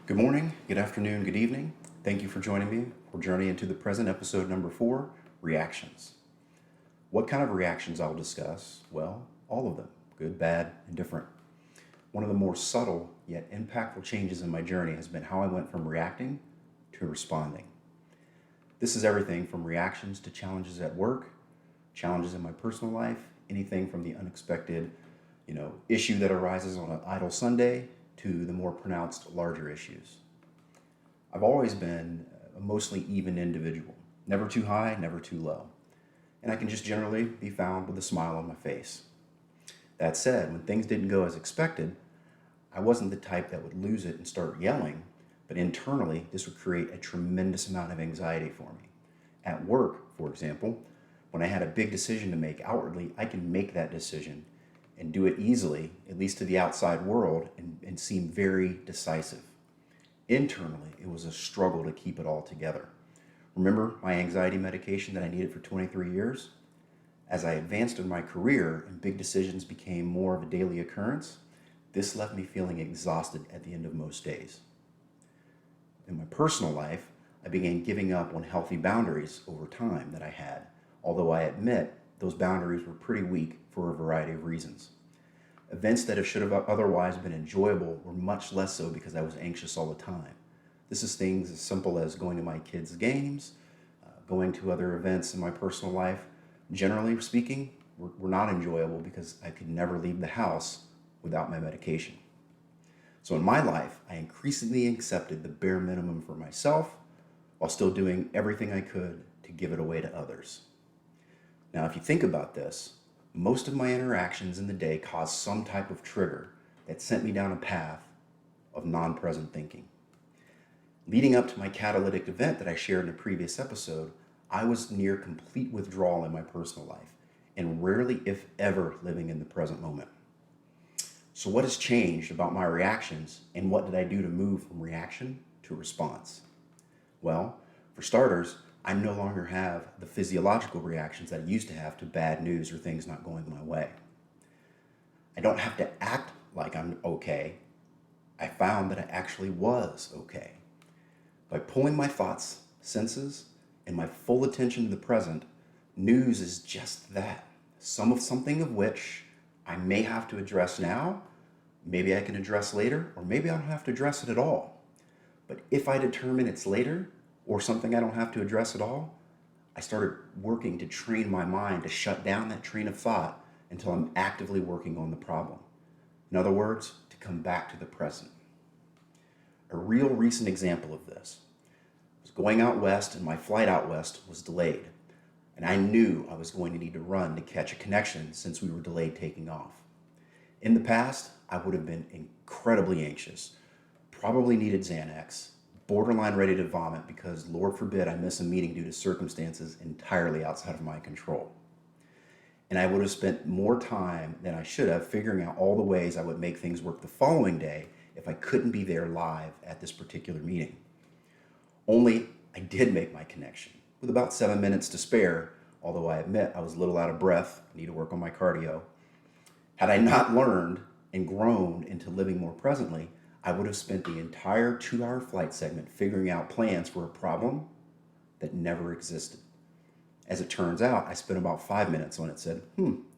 Good morning, good afternoon, good evening. Thank you for joining me. We'll journey into the present episode number 4, Reactions. What kind of reactions I'll discuss? Well, all of them, good, bad, and different. One of the more subtle yet impactful changes in my journey has been how I went from reacting to responding. This is everything from reactions to challenges at work, challenges in my personal life, anything from the unexpected, issue that arises on an idle Sunday to the more pronounced larger issues. I've always been a mostly even individual, never too high, never too low. And I can just generally be found with a smile on my face. That said, when things didn't go as expected, I wasn't the type that would lose it and start yelling, but internally, this would create a tremendous amount of anxiety for me. At work, for example, when I had a big decision to make outwardly, I can make that decision and do it easily, at least to the outside world, and seem very decisive. Internally, it was a struggle to keep it all together. Remember my anxiety medication that I needed for 23 years? As I advanced in my career and big decisions became more of a daily occurrence, this left me feeling exhausted at the end of most days. In my personal life, I began giving up on healthy boundaries over time that I had, although I admit those boundaries were pretty weak for a variety of reasons. Events that should have otherwise been enjoyable were much less so because I was anxious all the time. This is things as simple as going to my kids' games, going to other events in my personal life. Generally speaking, were not enjoyable because I could never leave the house without my medication. So in my life, I increasingly accepted the bare minimum for myself while still doing everything I could to give it away to others. Now, if you think about this, most of my interactions in the day caused some type of trigger that sent me down a path of non-present thinking. Leading up to my catalytic event that I shared in a previous episode, I was near complete withdrawal in my personal life and rarely, if ever, living in the present moment. So what has changed about my reactions, and what did I do to move from reaction to response? Well, for starters, I no longer have the physiological reactions that I used to have to bad news or things not going my way. I don't have to act like I'm okay. I found that I actually was okay. By pulling my thoughts, senses, and my full attention to the present, news is just that. Something of which I may have to address now, maybe I can address later, or maybe I don't have to address it at all. But if I determine it's later, or something I don't have to address at all, I started working to train my mind to shut down that train of thought until I'm actively working on the problem. In other words, to come back to the present. A real recent example of this was going out west, and my flight out west was delayed. And I knew I was going to need to run to catch a connection since we were delayed taking off. In the past, I would have been incredibly anxious, probably needed Xanax, borderline ready to vomit because, Lord forbid, I miss a meeting due to circumstances entirely outside of my control. And I would have spent more time than I should have figuring out all the ways I would make things work the following day if I couldn't be there live at this particular meeting. Only I did make my connection with about 7 minutes to spare, although I admit I was a little out of breath, need to work on my cardio. Had I not learned and grown into living more presently, I would have spent the entire 2-hour flight segment figuring out plans for a problem that never existed. As it turns out, I spent about 5 minutes on it, said,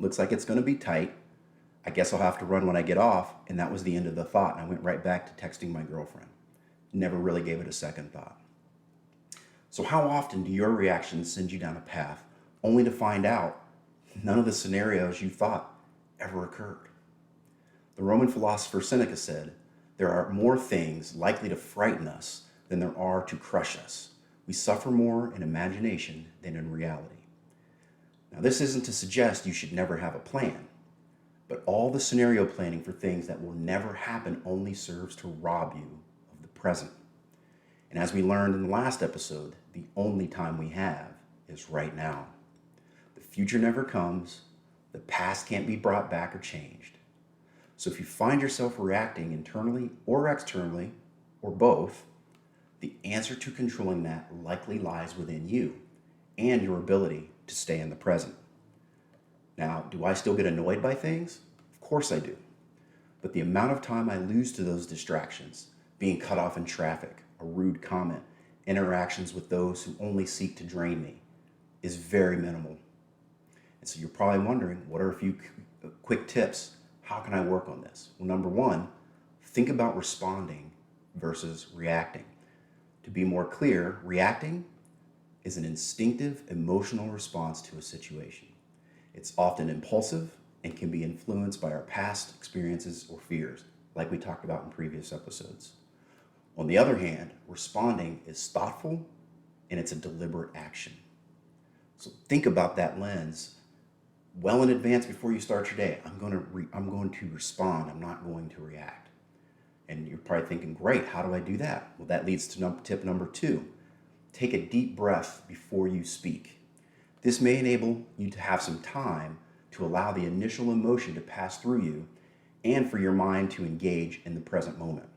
looks like it's going to be tight. I guess I'll have to run when I get off, and that was the end of the thought, and I went right back to texting my girlfriend. Never really gave it a second thought. So how often do your reactions send you down a path only to find out none of the scenarios you thought ever occurred? The Roman philosopher Seneca said, "There are more things likely to frighten us than there are to crush us. We suffer more in imagination than in reality." Now, this isn't to suggest you should never have a plan, but all the scenario planning for things that will never happen only serves to rob you of the present. And as we learned in the last episode, the only time we have is right now. The future never comes. The past can't be brought back or changed. So if you find yourself reacting internally or externally, or both, the answer to controlling that likely lies within you and your ability to stay in the present. Now, do I still get annoyed by things? Of course I do. But the amount of time I lose to those distractions, being cut off in traffic, a rude comment, interactions with those who only seek to drain me is very minimal. And so you're probably wondering, what are a few quick tips? How can I work on this? Well, number one, think about responding versus reacting. To be more clear, reacting is an instinctive emotional response to a situation. It's often impulsive and can be influenced by our past experiences or fears, like we talked about in previous episodes. On the other hand, responding is thoughtful and it's a deliberate action. So think about that lens well in advance before you start your day. I'm going to respond. I'm not going to react. And you're probably thinking, great, how do I do that? Well, that leads to tip number 2. Take a deep breath before you speak. This may enable you to have some time to allow the initial emotion to pass through you and for your mind to engage in the present moment.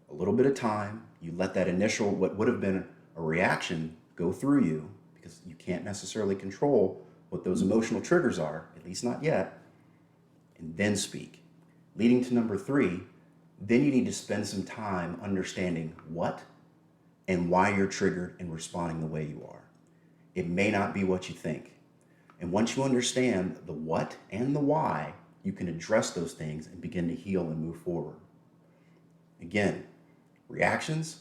A little bit of time, you let that initial, what would have been a reaction, go through you, because you can't necessarily control what those emotional triggers are, at least not yet, and then speak. Leading to number 3, then you need to spend some time understanding what and why you're triggered and responding the way you are. It may not be what you think. And once you understand the what and the why, you can address those things and begin to heal and move forward. Again, reactions,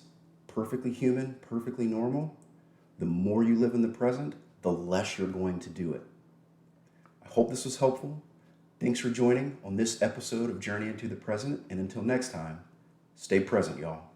perfectly human, perfectly normal. The more you live in the present, the less you're going to do it. I hope this was helpful. Thanks for joining on this episode of Journey into the Present. And until next time, stay present, y'all.